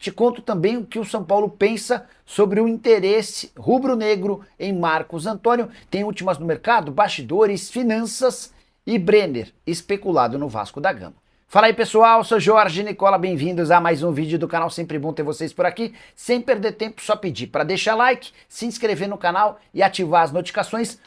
Te conto também o que o São Paulo pensa sobre o interesse rubro-negro em Marcos Antônio. Tem últimas no mercado, bastidores, finanças e Brenner, especulado no Vasco da Gama. Fala aí pessoal, sou Jorge Nicola, bem-vindos a mais um vídeo do canal, sempre bom ter vocês por aqui. Sem perder tempo, só pedir para deixar like, se inscrever no canal e ativar as notificações.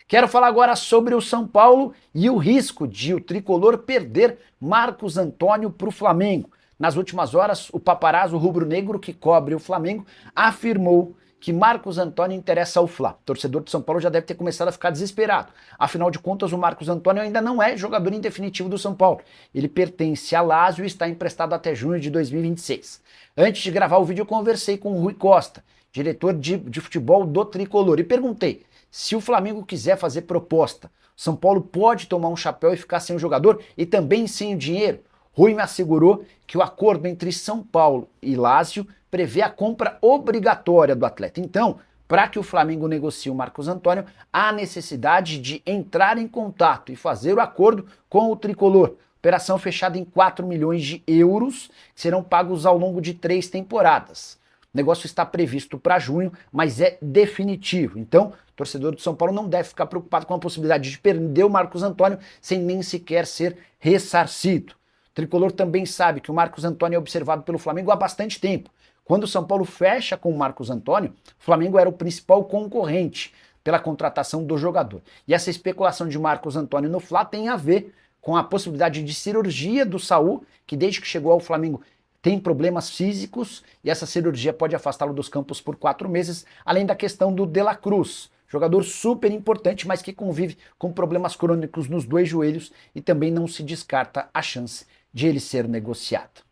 Quero falar agora sobre o São Paulo e o risco de o tricolor perder Marcos Antônio para o Flamengo. Nas últimas horas, o paparazzo rubro-negro que cobre o Flamengo afirmou que Marcos Antônio interessa ao Fla. O torcedor de São Paulo já deve ter começado a ficar desesperado. Afinal de contas, o Marcos Antônio ainda não é jogador em definitivo do São Paulo. Ele pertence a Lazio e está emprestado até junho de 2026. Antes de gravar o vídeo, eu conversei com o Rui Costa, diretor de futebol do tricolor, e perguntei: se o Flamengo quiser fazer proposta, São Paulo pode tomar um chapéu e ficar sem o jogador e também sem o dinheiro? Rui me assegurou que o acordo entre São Paulo e Lazio prevê a compra obrigatória do atleta. Então, para que o Flamengo negocie o Marcos Antônio, há necessidade de entrar em contato e fazer o acordo com o tricolor. Operação fechada em 4 milhões de euros, que serão pagos ao longo de 3 temporadas. O negócio está previsto para junho, mas é definitivo. Então, o torcedor do São Paulo não deve ficar preocupado com a possibilidade de perder o Marcos Antônio sem nem sequer ser ressarcido. O tricolor também sabe que o Marcos Antônio é observado pelo Flamengo há bastante tempo. Quando o São Paulo fecha com o Marcos Antônio, o Flamengo era o principal concorrente pela contratação do jogador. E essa especulação de Marcos Antônio no Fla tem a ver com a possibilidade de cirurgia do Saul, que desde que chegou ao Flamengo tem problemas físicos, e essa cirurgia pode afastá-lo dos campos por 4 meses, além da questão do De La Cruz, jogador super importante, mas que convive com problemas crônicos nos 2 joelhos e também não se descarta a chance de ele ser negociado.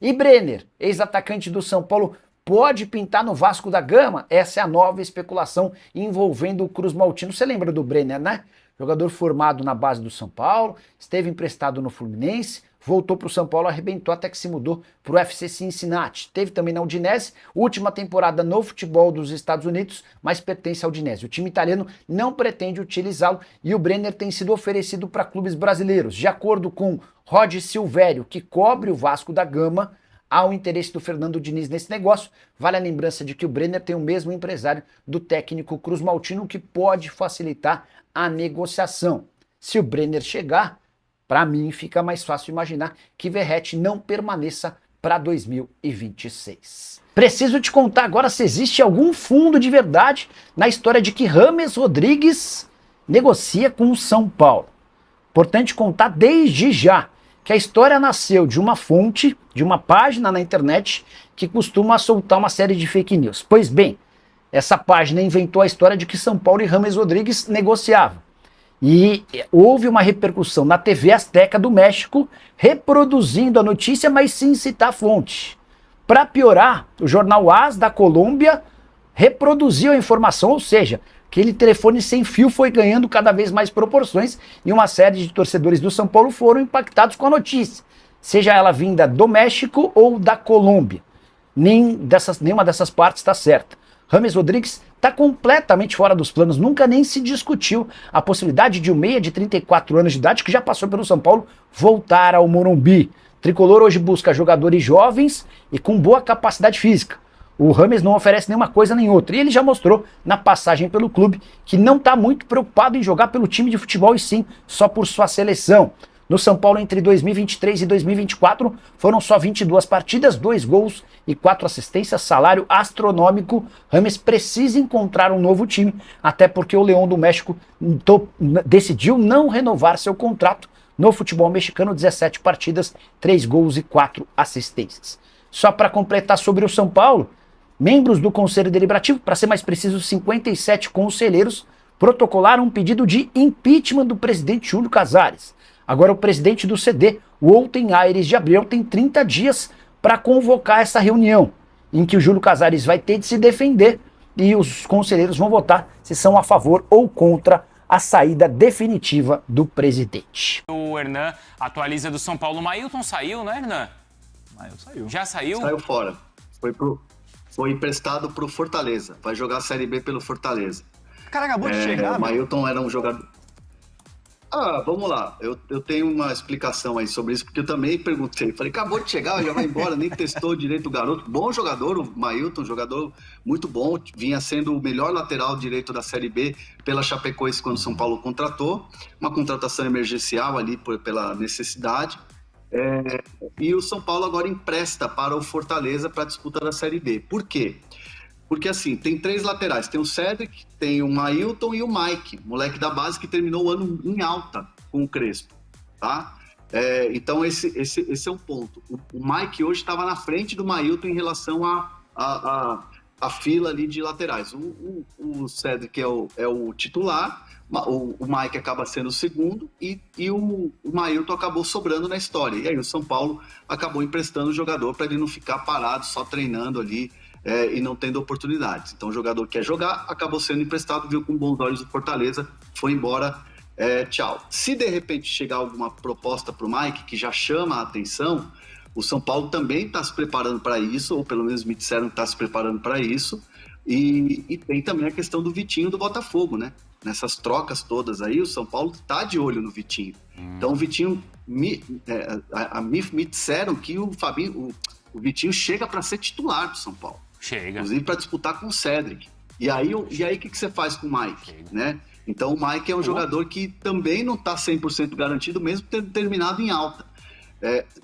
E Brenner, ex-atacante do São Paulo, pode pintar no Vasco da Gama? Essa é a nova especulação envolvendo o Cruz Maltino. Você lembra do Brenner, né? Jogador formado na base do São Paulo, esteve emprestado no Fluminense, voltou para o São Paulo, arrebentou até que se mudou para o FC Cincinnati. Teve também na Udinese, última temporada no futebol dos Estados Unidos, mas pertence à Udinese. O time italiano não pretende utilizá-lo e o Brenner tem sido oferecido para clubes brasileiros. De acordo com Rod Silvério, que cobre o Vasco da Gama, há o interesse do Fernando Diniz nesse negócio. Vale a lembrança de que o Brenner tem o mesmo empresário do técnico Cruz Maltino, que pode facilitar a negociação. Se o Brenner chegar, para mim fica mais fácil imaginar que Verratti não permaneça para 2026. Preciso te contar agora se existe algum fundo de verdade na história de que James Rodrigues negocia com o São Paulo. Importante contar desde já que a história nasceu de uma fonte, de uma página na internet que costuma soltar uma série de fake news. Pois bem, essa página inventou a história de que São Paulo e James Rodrigues negociavam. E houve uma repercussão na TV Azteca do México, reproduzindo a notícia, mas sem citar a fonte. Para piorar, o jornal AS da Colômbia reproduziu a informação, ou seja, aquele telefone sem fio foi ganhando cada vez mais proporções e uma série de torcedores do São Paulo foram impactados com a notícia, seja ela vinda do México ou da Colômbia. Nenhuma dessas partes está certa. James Rodrigues está completamente fora dos planos, nunca nem se discutiu a possibilidade de um meia de 34 anos de idade, que já passou pelo São Paulo, voltar ao Morumbi. O tricolor hoje busca jogadores jovens e com boa capacidade física. O James não oferece nenhuma coisa nem outra, e ele já mostrou na passagem pelo clube que não está muito preocupado em jogar pelo time de futebol e sim só por sua seleção. No São Paulo, entre 2023 e 2024, foram só 22 partidas, 2 gols e 4 assistências, salário astronômico. James precisa encontrar um novo time, até porque o Leão do México decidiu não renovar seu contrato no futebol mexicano, 17 partidas, 3 gols e 4 assistências. Só para completar sobre o São Paulo, membros do Conselho Deliberativo, para ser mais preciso, 57 conselheiros, protocolaram um pedido de impeachment do presidente Júlio Casares. Agora o presidente do CD, o Olten Aires de Abreu, tem 30 dias para convocar essa reunião, em que o Júlio Casares vai ter de se defender e os conselheiros vão votar se são a favor ou contra a saída definitiva do presidente. O Hernan atualiza do São Paulo. O Mailton saiu, né, Hernan? Mailton saiu. Já saiu? Saiu fora. Foi emprestado pro Fortaleza. Vai jogar a Série B pelo Fortaleza. O cara acabou de chegar, o Mailton era um jogador... Vamos lá. Eu tenho uma explicação aí sobre isso, porque eu também perguntei. Falei, acabou de chegar, já vai embora, nem testou direito o garoto. Bom jogador, o Mailton, jogador muito bom. Vinha sendo o melhor lateral direito da Série B pela Chapecoense quando o São Paulo contratou. Uma contratação emergencial ali pela necessidade. E o São Paulo agora empresta para o Fortaleza para a disputa da Série B. Por quê? Porque assim, tem 3 laterais, tem o Cedric, tem o Mailton e o Mike, moleque da base que terminou o ano em alta com o Crespo, tá? Então esse é um ponto. O Mike hoje estava na frente do Mailton em relação à fila ali de laterais. O Cedric é o titular, o Mike acaba sendo o segundo e o Mailton acabou sobrando na história. E aí o São Paulo acabou emprestando o jogador para ele não ficar parado, só treinando ali, e não tendo oportunidades. Então o jogador quer jogar, acabou sendo emprestado, viu com bons olhos o Fortaleza, foi embora, tchau. Se de repente chegar alguma proposta para o Mike que já chama a atenção, o São Paulo também está se preparando para isso, ou pelo menos me disseram que está se preparando para isso, e tem também a questão do Vitinho do Botafogo, né? Nessas trocas todas aí, o São Paulo está de olho no Vitinho. Então o Vitinho, me disseram que o Vitinho chega para ser titular do São Paulo. Chega. Inclusive para disputar com o Cedric. E aí o que você faz com o Mike? Né? Então o Mike é um jogador que também não está 100% garantido, mesmo tendo terminado em alta.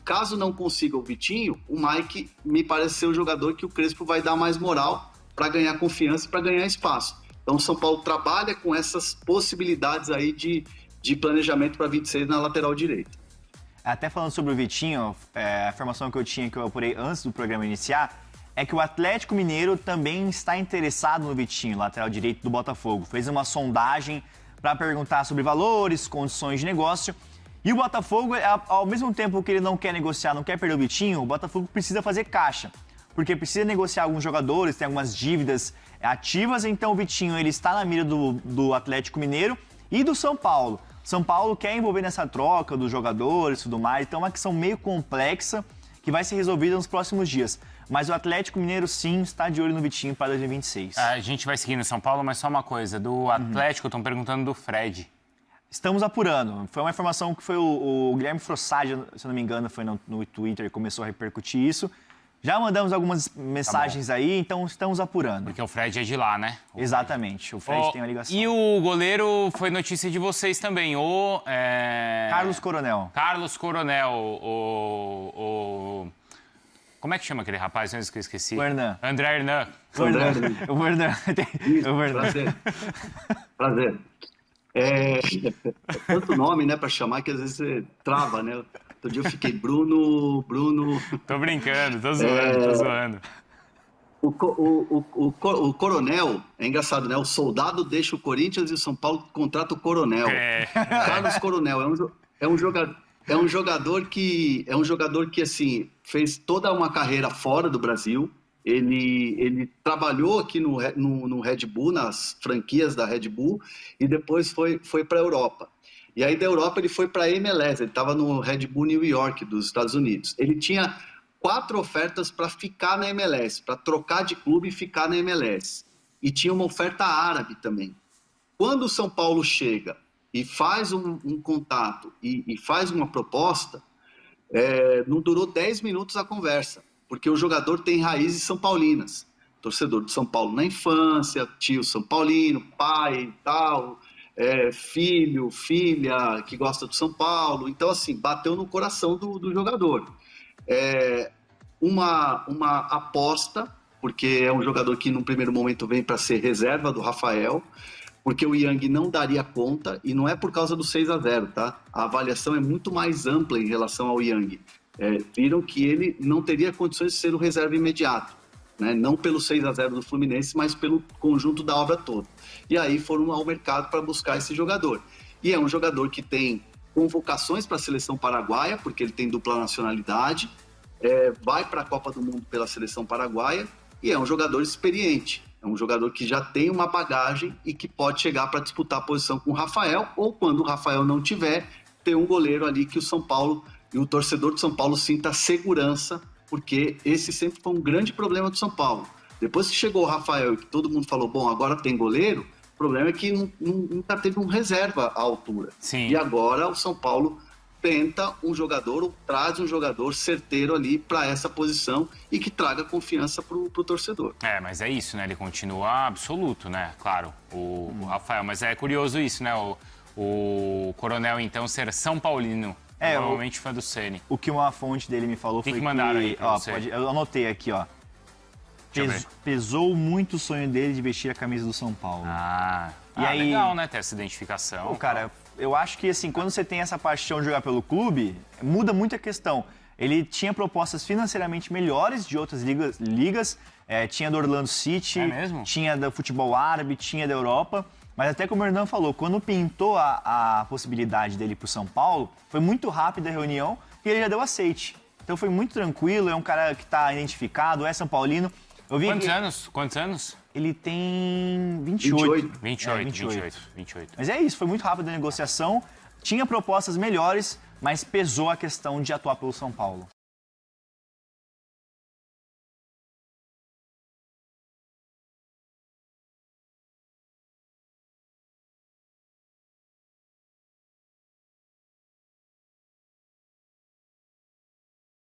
Caso não consiga o Vitinho, o Mike me parece ser o jogador que o Crespo vai dar mais moral para ganhar confiança e para ganhar espaço. Então o São Paulo trabalha com essas possibilidades aí de planejamento para 26 na lateral direita. Até falando sobre o Vitinho, a informação que eu apurei antes do programa iniciar, é que o Atlético Mineiro também está interessado no Vitinho, lateral direito do Botafogo. Fez uma sondagem para perguntar sobre valores, condições de negócio. E o Botafogo, ao mesmo tempo que ele não quer negociar, não quer perder o Vitinho, o Botafogo precisa fazer caixa. Porque precisa negociar alguns jogadores, tem algumas dívidas ativas. Então o Vitinho ele está na mira do Atlético Mineiro e do São Paulo. São Paulo quer envolver nessa troca dos jogadores e tudo mais. Então é uma questão meio complexa que vai ser resolvida nos próximos dias. Mas o Atlético Mineiro, sim, está de olho no Vitinho para 2026. A gente vai seguir no São Paulo, mas só uma coisa. Do Atlético, estão perguntando do Fred. Estamos apurando. Foi uma informação que foi o Guilherme Frossard, se eu não me engano, foi no Twitter e começou a repercutir isso. Já mandamos algumas mensagens aí, então estamos apurando. Porque o Fred é de lá, né? Exatamente, o Fred tem uma ligação. E o goleiro foi notícia de vocês também, Carlos Coronel. Carlos Coronel, Como é que chama aquele rapaz antes que eu esqueci? O Hernan. André Hernan. O Hernan. Prazer. Tanto nome, né, para chamar que às vezes você trava, né? Outro dia eu fiquei Bruno... Tô brincando, tô zoando. O Coronel, é engraçado, né? O soldado deixa o Corinthians e o São Paulo contrata o Coronel. Carlos Coronel é um jogador que assim, fez toda uma carreira fora do Brasil. Ele trabalhou aqui no Red Bull, nas franquias da Red Bull, e depois foi para a Europa. E aí da Europa ele foi para a MLS, ele estava no Red Bull New York, dos Estados Unidos. Ele tinha 4 ofertas para ficar na MLS, para trocar de clube e ficar na MLS. E tinha uma oferta árabe também. Quando o São Paulo chega e faz um contato e faz uma proposta, não durou 10 minutos a conversa, porque o jogador tem raízes são paulinas. Torcedor de São Paulo na infância, tio São Paulino, pai e tal... filho, filha que gosta do São Paulo. Então, assim, bateu no coração do jogador. Uma aposta, porque é um jogador que, num primeiro momento, vem para ser reserva do Rafael, porque o Yang não daria conta, e não é por causa do 6-0, tá? A avaliação é muito mais ampla em relação ao Yang. Viram que ele não teria condições de ser o reserva imediato, né? Não pelo 6-0 do Fluminense, mas pelo conjunto da obra toda. E aí foram ao mercado para buscar esse jogador. E é um jogador que tem convocações para a seleção paraguaia, porque ele tem dupla nacionalidade, vai para a Copa do Mundo pela seleção paraguaia, e é um jogador experiente. É um jogador que já tem uma bagagem e que pode chegar para disputar a posição com o Rafael, ou quando o Rafael não tiver, ter um goleiro ali que o São Paulo e o torcedor de São Paulo sinta segurança, porque esse sempre foi um grande problema do São Paulo. Depois que chegou o Rafael e que todo mundo falou, bom, agora tem goleiro, problema é que nunca teve um reserva à altura. Sim. E agora o São Paulo tenta um jogador, ou traz um jogador certeiro ali para essa posição e que traga confiança pro torcedor. Mas é isso, né? Ele continua absoluto, né? Claro, o Rafael. Mas é curioso isso, né? O Coronel, então, ser São Paulino. Provavelmente fã do Ceni. O que uma fonte dele me falou foi que mandaram aí pra você? Eu anotei aqui, ó. Pesou muito o sonho dele de vestir a camisa do São Paulo. E aí, legal, né? Ter essa identificação. Pô, cara, eu acho que assim, quando você tem essa paixão de jogar pelo clube, muda muito a questão. Ele tinha propostas financeiramente melhores de outras ligas, tinha do Orlando City, tinha do futebol árabe, tinha da Europa. Mas até como o Hernan falou, quando pintou a possibilidade dele ir pro São Paulo, foi muito rápida a reunião e ele já deu aceite. Então foi muito tranquilo, é um cara que tá identificado, é São Paulino. Quantos anos? Ele tem 28. 28. Mas é isso, foi muito rápido a negociação, tinha propostas melhores, mas pesou a questão de atuar pelo São Paulo.